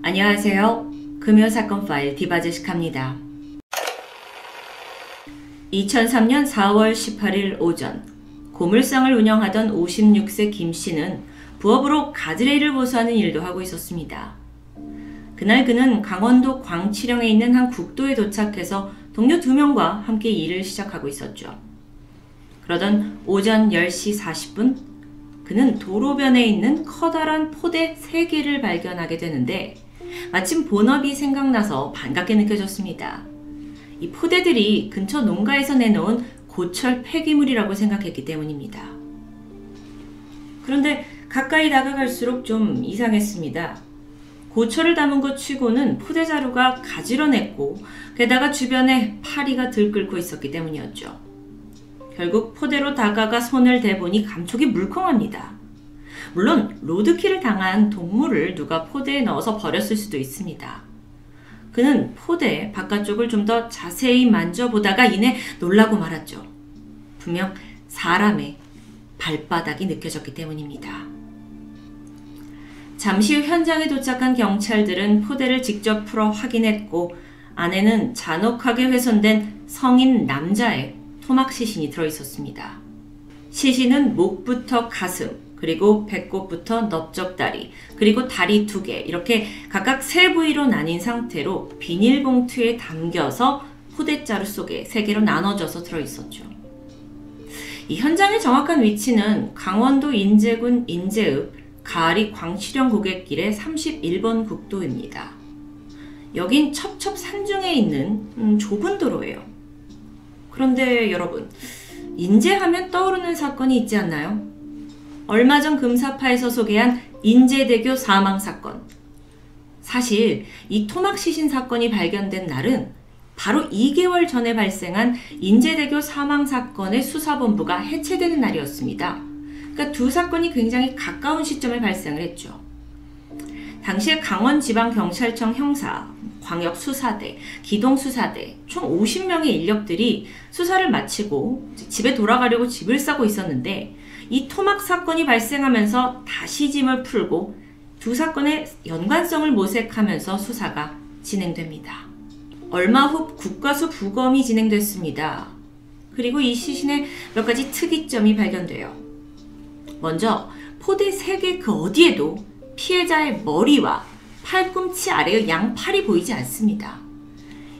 안녕하세요. 금요사건 파일 디바제식합니다. 2003년 4월 18일 오전 고물상을 운영하던 56세 김씨는 부업으로 가드레일을 보수하는 일도 하고 있었습니다. 그날 그는 강원도 광치령에 있는 한 국도에 도착해서 동료 2명과 함께 일을 시작하고 있었죠. 그러던 오전 10시 40분 그는 도로변에 있는 커다란 포대 3개를 발견하게 되는데 마침 본업이 생각나서 반갑게 느껴졌습니다. 이 포대들이 근처 농가에서 내놓은 고철 폐기물이라고 생각했기 때문입니다. 그런데 가까이 다가갈수록 좀 이상했습니다. 고철을 담은 것 치고는 포대 자루가 가지런했고 게다가 주변에 파리가 들끓고 있었기 때문이었죠. 결국 포대로 다가가 손을 대보니 감촉이 물컹합니다. 물론 로드킬을 당한 동물을 누가 포대에 넣어서 버렸을 수도 있습니다. 그는 포대 바깥쪽을 좀 더 자세히 만져보다가 이내 놀라고 말았죠. 분명 사람의 발바닥이 느껴졌기 때문입니다. 잠시 후 현장에 도착한 경찰들은 포대를 직접 풀어 확인했고 안에는 잔혹하게 훼손된 성인 남자의 토막 시신이 들어있었습니다. 시신은 목부터 가슴, 그리고 배꼽부터 넓적다리, 그리고 다리 2개 이렇게 각각 3부위로 나뉜 상태로 비닐봉투에 담겨서 포대자루 속에 3개로 나눠져서 들어있었죠. 이 현장의 정확한 위치는 강원도 인제군 인제읍 가을이 광치령 고갯길의 31번 국도입니다. 여긴 첩첩 산중에 있는 좁은 도로예요. 그런데 여러분, 인제하면 떠오르는 사건이 있지 않나요? 얼마 전 금사파에서 소개한 인제대교 사망사건. 사실 이 토막 시신 사건이 발견된 날은 바로 2개월 전에 발생한 인제대교 사망사건의 수사본부가 해체되는 날이었습니다. 그러니까 두 사건이 굉장히 가까운 시점에 발생을 했죠. 당시에 강원지방경찰청 형사, 광역수사대, 기동수사대 총 50명의 인력들이 수사를 마치고 집에 돌아가려고 집을 싸고 있었는데 이 토막 사건이 발생하면서 다시 짐을 풀고 두 사건의 연관성을 모색하면서 수사가 진행됩니다. 얼마 후 국과수 부검이 진행됐습니다. 그리고 이 시신에 몇 가지 특이점이 발견돼요. 먼저 포대 3개 그 어디에도 피해자의 머리와 팔꿈치 아래의 양팔이 보이지 않습니다.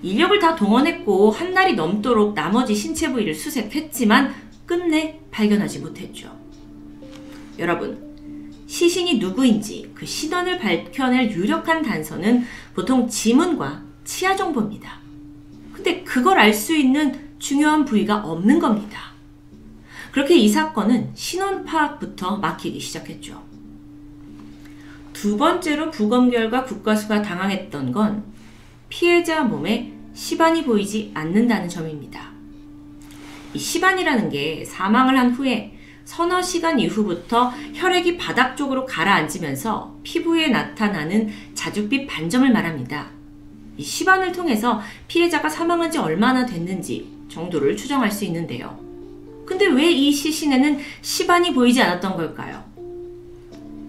인력을 다 동원했고 한 달이 넘도록 나머지 신체 부위를 수색했지만 끝내 발견하지 못했죠. 여러분, 시신이 누구인지 그 신원을 밝혀낼 유력한 단서는 보통 지문과 치아 정보입니다. 근데 그걸 알 수 있는 중요한 부위가 없는 겁니다. 그렇게 이 사건은 신원 파악부터 막히기 시작했죠. 두 번째로 부검 결과 국과수가 당황했던 건 피해자 몸에 시반이 보이지 않는다는 점입니다. 이 시반이라는 게 사망을 한 후에 서너 시간 이후부터 혈액이 바닥 쪽으로 가라앉으면서 피부에 나타나는 자줏빛 반점을 말합니다. 이 시반을 통해서 피해자가 사망한 지 얼마나 됐는지 정도를 추정할 수 있는데요. 근데 왜 이 시신에는 시반이 보이지 않았던 걸까요?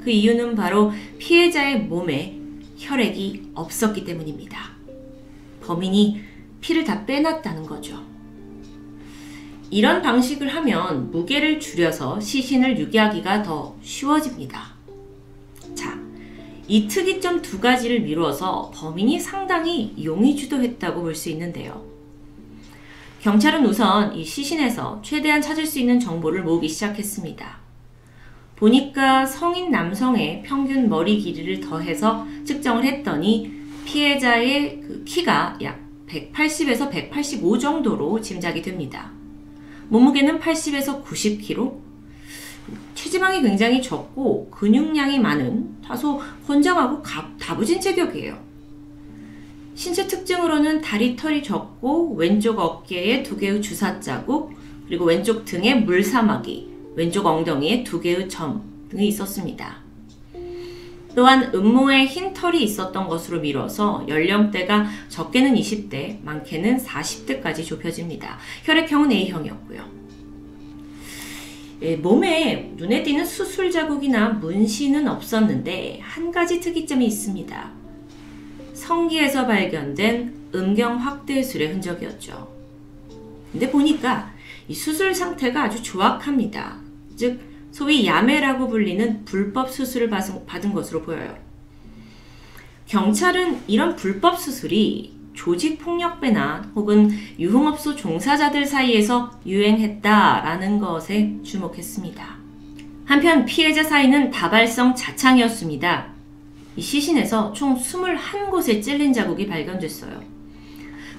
그 이유는 바로 피해자의 몸에 혈액이 없었기 때문입니다. 범인이 피를 다 빼놨다는 거죠. 이런 방식을 하면 무게를 줄여서 시신을 유기하기가 더 쉬워집니다. 자, 이 특이점 2가지를 미루어서 범인이 상당히 용의주도했다고 볼 수 있는데요. 경찰은 우선 이 시신에서 최대한 찾을 수 있는 정보를 모으기 시작했습니다. 보니까 성인 남성의 평균 머리 길이를 더해서 측정을 했더니 피해자의 그 키가 약 180에서 185 정도로 짐작이 됩니다. 몸무게는 80에서 90kg, 체지방이 굉장히 적고 근육량이 많은 다소 건장하고 다부진 체격이에요. 신체 특징으로는 다리 털이 적고 왼쪽 어깨에 2개의 주사 자국, 그리고 왼쪽 등에 물사마귀, 왼쪽 엉덩이에 2개의 점 등이 있었습니다. 또한 음모에 흰 털이 있었던 것으로 미뤄서 연령대가 적게는 20대, 많게는 40대까지 좁혀집니다. 혈액형은 A형이었고요. 몸에 눈에 띄는 수술 자국이나 문신은 없었는데 한 가지 특이점이 있습니다. 성기에서 발견된 음경 확대술의 흔적이었죠. 근데 보니까 이 수술 상태가 아주 조악합니다. 즉 소위 야매라고 불리는 불법 수술을 받은 것으로 보여요. 경찰은 이런 불법 수술이 조직폭력배나 혹은 유흥업소 종사자들 사이에서 유행했다라는 것에 주목했습니다. 한편 피해자 사이는 다발성 자창이었습니다. 이 시신에서 총 21곳에 찔린 자국이 발견됐어요.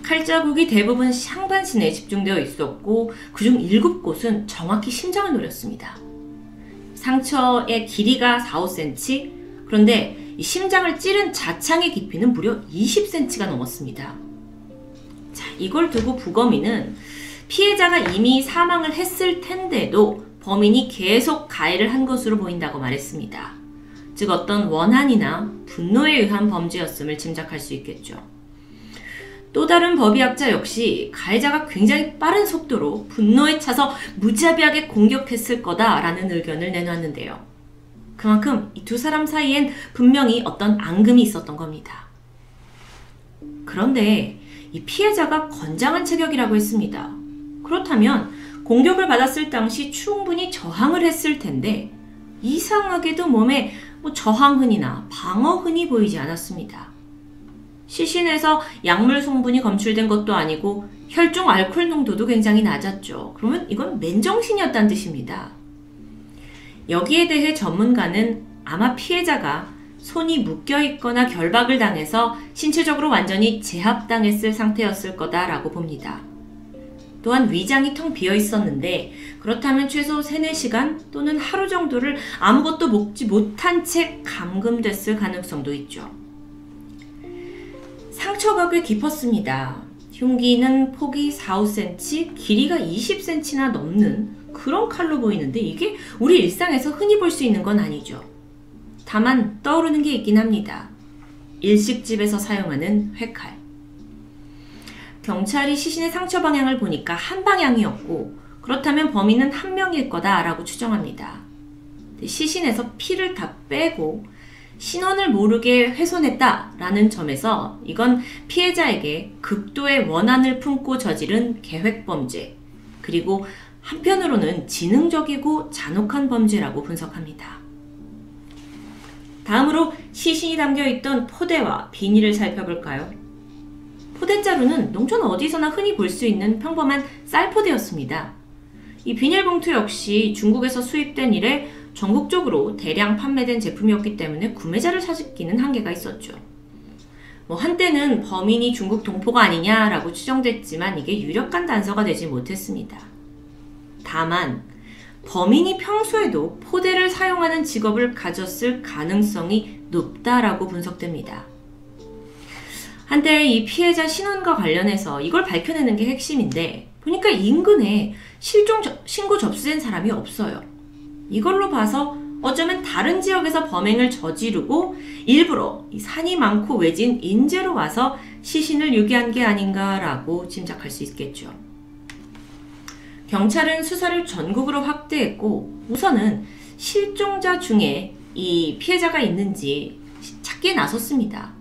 칼자국이 대부분 상반신에 집중되어 있었고 그중 7곳은 정확히 심장을 노렸습니다. 상처의 길이가 4-5cm, 그런데 이 심장을 찌른 자창의 깊이는 무려 20cm가 넘었습니다. 자, 이걸 두고 부검인은 피해자가 이미 사망을 했을 텐데도 범인이 계속 가해를 한 것으로 보인다고 말했습니다. 즉 어떤 원한이나 분노에 의한 범죄였음을 짐작할 수 있겠죠. 또 다른 법의학자 역시 가해자가 굉장히 빠른 속도로 분노에 차서 무자비하게 공격했을 거다라는 의견을 내놨는데요. 그만큼 이 두 사람 사이엔 분명히 어떤 앙금이 있었던 겁니다. 그런데 이 피해자가 건장한 체격이라고 했습니다. 그렇다면 공격을 받았을 당시 충분히 저항을 했을 텐데 이상하게도 몸에 저항흔이나 방어흔이 보이지 않았습니다. 시신에서 약물 성분이 검출된 것도 아니고 혈중 알코올 농도도 굉장히 낮았죠. 그러면 이건 맨정신이었다는 뜻입니다. 여기에 대해 전문가는 아마 피해자가 손이 묶여있거나 결박을 당해서 신체적으로 완전히 제압당했을 상태였을 거다라고 봅니다. 또한 위장이 텅 비어 있었는데 그렇다면 최소 3-4시간 또는 하루 정도를 아무것도 먹지 못한 채 감금됐을 가능성도 있죠. 상처가 꽤 깊었습니다. 흉기는 폭이 4-5cm, 길이가 20cm나 넘는 그런 칼로 보이는데 이게 우리 일상에서 흔히 볼 수 있는 건 아니죠. 다만 떠오르는 게 있긴 합니다. 일식집에서 사용하는 회칼. 경찰이 시신의 상처 방향을 보니까 한 방향이었고 그렇다면 범인은 한 명일 거다라고 추정합니다. 시신에서 피를 다 빼고 신원을 모르게 훼손했다라는 점에서 이건 피해자에게 극도의 원한을 품고 저지른 계획범죄, 그리고 한편으로는 지능적이고 잔혹한 범죄라고 분석합니다. 다음으로 시신이 담겨있던 포대와 비닐을 살펴볼까요? 포대자루는 농촌 어디서나 흔히 볼 수 있는 평범한 쌀포대였습니다. 이 비닐봉투 역시 중국에서 수입된 이래 전국적으로 대량 판매된 제품이었기 때문에 구매자를 찾기는 한계가 있었죠. 한때는 범인이 중국 동포가 아니냐라고 추정됐지만 이게 유력한 단서가 되지 못했습니다. 다만 범인이 평소에도 포대를 사용하는 직업을 가졌을 가능성이 높다라고 분석됩니다. 한때 이 피해자 신원과 관련해서 이걸 밝혀내는 게 핵심인데 보니까 인근에 실종 신고 접수된 사람이 없어요. 이걸로 봐서 어쩌면 다른 지역에서 범행을 저지르고 일부러 산이 많고 외진 인제로 와서 시신을 유기한 게 아닌가라고 짐작할 수 있겠죠. 경찰은 수사를 전국으로 확대했고 우선은 실종자 중에 이 피해자가 있는지 찾기에 나섰습니다.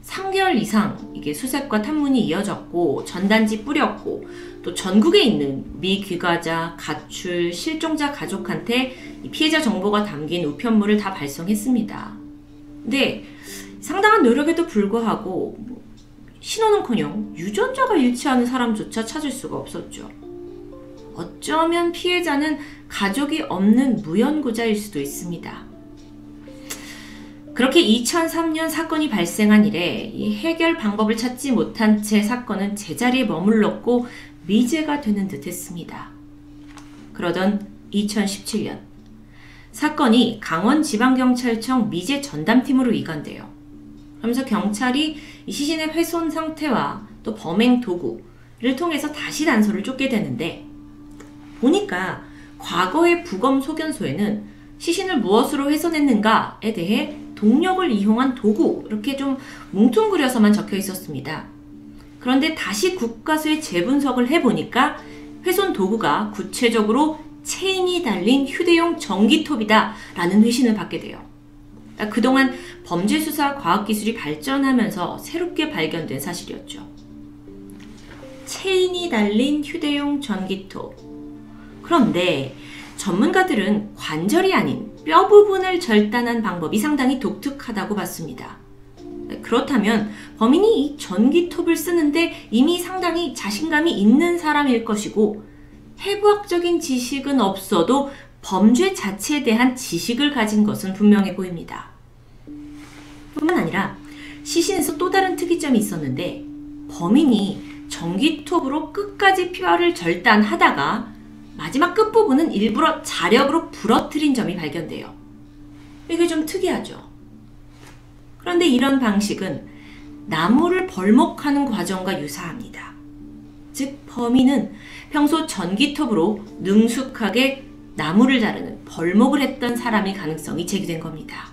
3개월 이상 이게 수색과 탐문이 이어졌고 전단지 뿌렸고 또 전국에 있는 미귀가자, 가출, 실종자 가족한테 이 피해자 정보가 담긴 우편물을 다 발송했습니다. 근데 상당한 노력에도 불구하고 신원은커녕 유전자가 일치하는 사람조차 찾을 수가 없었죠. 어쩌면 피해자는 가족이 없는 무연고자일 수도 있습니다. 그렇게 2003년 사건이 발생한 이래 이 해결 방법을 찾지 못한 채 사건은 제자리에 머물렀고 미제가 되는 듯 했습니다. 그러던 2017년 사건이 강원지방경찰청 미제 전담팀으로 이관돼요. 그러면서 경찰이 이 시신의 훼손 상태와 또 범행 도구를 통해서 다시 단서를 쫓게 되는데 보니까 과거의 부검 소견서에는 시신을 무엇으로 훼손했는가에 대해 동력을 이용한 도구 이렇게 좀 뭉뚱그려서만 적혀 있었습니다. 그런데 다시 국과수에 재분석을 해보니까 훼손 도구가 구체적으로 체인이 달린 휴대용 전기톱이다 라는 회신을 받게 돼요. 그동안 범죄수사 과학기술이 발전하면서 새롭게 발견된 사실이었죠. 체인이 달린 휴대용 전기톱. 그런데 전문가들은 관절이 아닌 뼈 부분을 절단한 방법이 상당히 독특하다고 봤습니다. 그렇다면 범인이 이 전기톱을 쓰는데 이미 상당히 자신감이 있는 사람일 것이고 해부학적인 지식은 없어도 범죄 자체에 대한 지식을 가진 것은 분명해 보입니다. 뿐만 아니라 시신에서 또 다른 특이점이 있었는데 범인이 전기톱으로 끝까지 뼈를 절단하다가 마지막 끝부분은 일부러 자력으로 부러뜨린 점이 발견돼요. 이게 좀 특이하죠. 그런데 이런 방식은 나무를 벌목하는 과정과 유사합니다. 즉 범인은 평소 전기톱으로 능숙하게 나무를 자르는 벌목을 했던 사람일 가능성이 제기된 겁니다.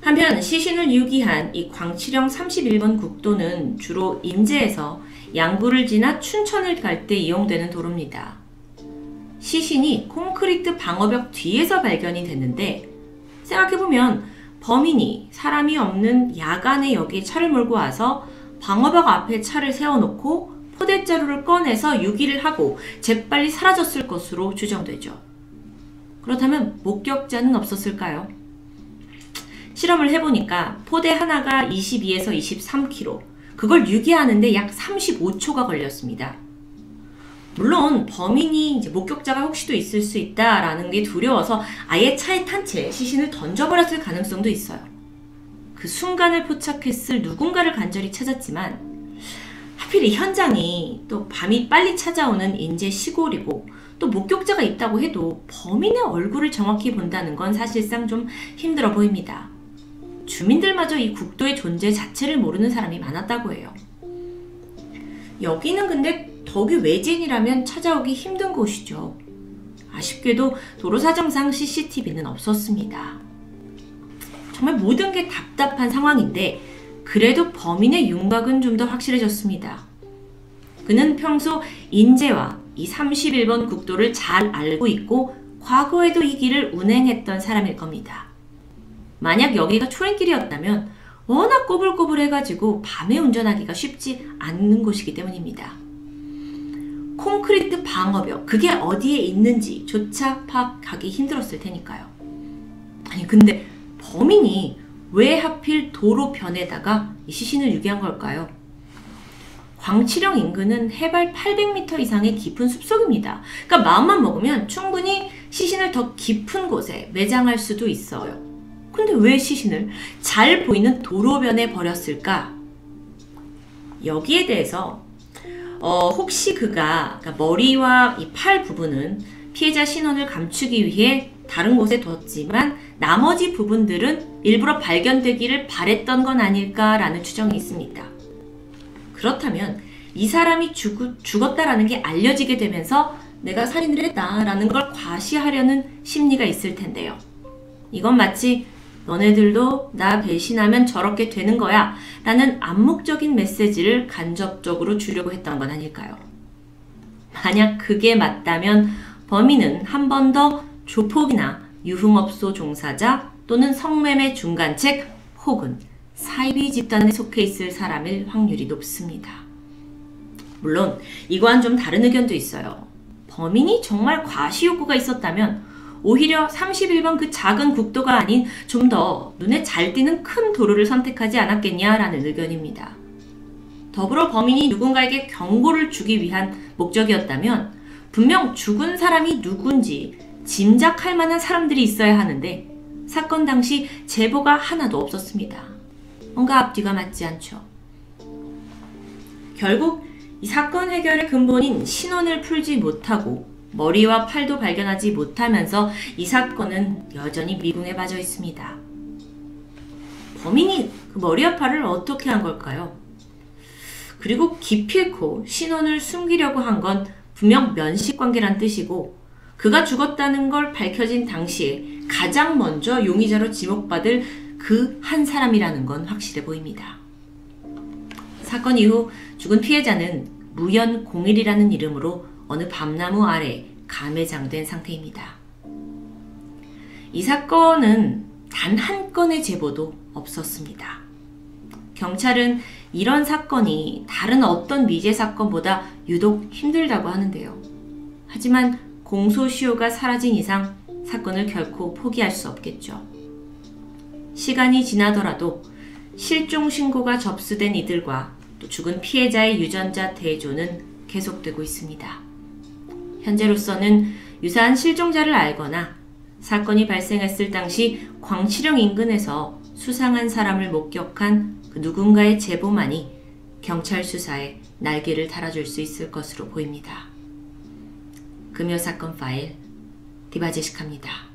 한편 시신을 유기한 이 광치령 31번 국도는 주로 인제에서 양구를 지나 춘천을 갈 때 이용되는 도로입니다. 시신이 콘크리트 방어벽 뒤에서 발견이 됐는데 생각해보면 범인이 사람이 없는 야간에 여기에 차를 몰고 와서 방어벽 앞에 차를 세워놓고 포대자루를 꺼내서 유기를 하고 재빨리 사라졌을 것으로 추정되죠. 그렇다면 목격자는 없었을까요? 실험을 해보니까 포대 하나가 22에서 23kg, 그걸 유기하는데 약 35초가 걸렸습니다. 물론 범인이 이제 목격자가 혹시도 있을 수 있다라는 게 두려워서 아예 차에 탄 채 시신을 던져버렸을 가능성도 있어요. 그 순간을 포착했을 누군가를 간절히 찾았지만 하필 이 현장이 또 밤이 빨리 찾아오는 인제 시골이고 또 목격자가 있다고 해도 범인의 얼굴을 정확히 본다는 건 사실상 좀 힘들어 보입니다. 주민들마저 이 국도의 존재 자체를 모르는 사람이 많았다고 해요. 여기는 근데 덕이 외진이라면 찾아오기 힘든 곳이죠. 아쉽게도 도로 사정상 CCTV는 없었습니다. 정말 모든 게 답답한 상황인데 그래도 범인의 윤곽은 좀 더 확실해졌습니다. 그는 평소 인제와 이 31번 국도를 잘 알고 있고 과거에도 이 길을 운행했던 사람일 겁니다. 만약 여기가 초행길이었다면 워낙 꼬불꼬불해가지고 밤에 운전하기가 쉽지 않는 곳이기 때문입니다. 콘크리트 방어벽, 그게 어디에 있는지조차 파악하기 힘들었을 테니까요. 아니 근데 범인이 왜 하필 도로변에다가 이 시신을 유기한 걸까요? 광치령 인근은 해발 800m 이상의 깊은 숲속입니다. 그러니까 마음만 먹으면 충분히 시신을 더 깊은 곳에 매장할 수도 있어요. 근데 왜 시신을 잘 보이는 도로변에 버렸을까? 여기에 대해서 혹시 그가 그러니까 머리와 이 팔 부분은 피해자 신원을 감추기 위해 다른 곳에 뒀지만 나머지 부분들은 일부러 발견되기를 바랬던 건 아닐까라는 추정이 있습니다. 그렇다면 이 사람이 죽었다라는 게 알려지게 되면서 내가 살인을 했다라는 걸 과시하려는 심리가 있을 텐데요. 이건 마치 너네들도 나 배신하면 저렇게 되는 거야 라는 암묵적인 메시지를 간접적으로 주려고 했던 건 아닐까요? 만약 그게 맞다면 범인은 한 번 더 조폭이나 유흥업소 종사자 또는 성매매 중간책 혹은 사이비 집단에 속해 있을 사람일 확률이 높습니다. 물론 이과는 좀 다른 의견도 있어요. 범인이 정말 과시욕구가 있었다면 오히려 31번 그 작은 국도가 아닌 좀 더 눈에 잘 띄는 큰 도로를 선택하지 않았겠냐라는 의견입니다. 더불어 범인이 누군가에게 경고를 주기 위한 목적이었다면 분명 죽은 사람이 누군지 짐작할 만한 사람들이 있어야 하는데 사건 당시 제보가 하나도 없었습니다. 뭔가 앞뒤가 맞지 않죠. 결국 이 사건 해결의 근본인 신원을 풀지 못하고 머리와 팔도 발견하지 못하면서 이 사건은 여전히 미궁에 빠져 있습니다. 범인이 그 머리와 팔을 어떻게 한 걸까요? 그리고 기필코 신원을 숨기려고 한 건 분명 면식관계란 뜻이고 그가 죽었다는 걸 밝혀진 당시에 가장 먼저 용의자로 지목받을 그 한 사람이라는 건 확실해 보입니다. 사건 이후 죽은 피해자는 무연공일이라는 이름으로 어느 밤나무 아래 감회장된 상태입니다. 이 사건은 단 한 건의 제보도 없었습니다. 경찰은 이런 사건이 다른 어떤 미제 사건보다 유독 힘들다고 하는데요. 하지만 공소시효가 사라진 이상 사건을 결코 포기할 수 없겠죠. 시간이 지나더라도 실종 신고가 접수된 이들과 또 죽은 피해자의 유전자 대조는 계속되고 있습니다. 현재로서는 유사한 실종자를 알거나 사건이 발생했을 당시 광치령 인근에서 수상한 사람을 목격한 그 누군가의 제보만이 경찰 수사에 날개를 달아줄 수 있을 것으로 보입니다. 금요사건 파일 디바제식합니다.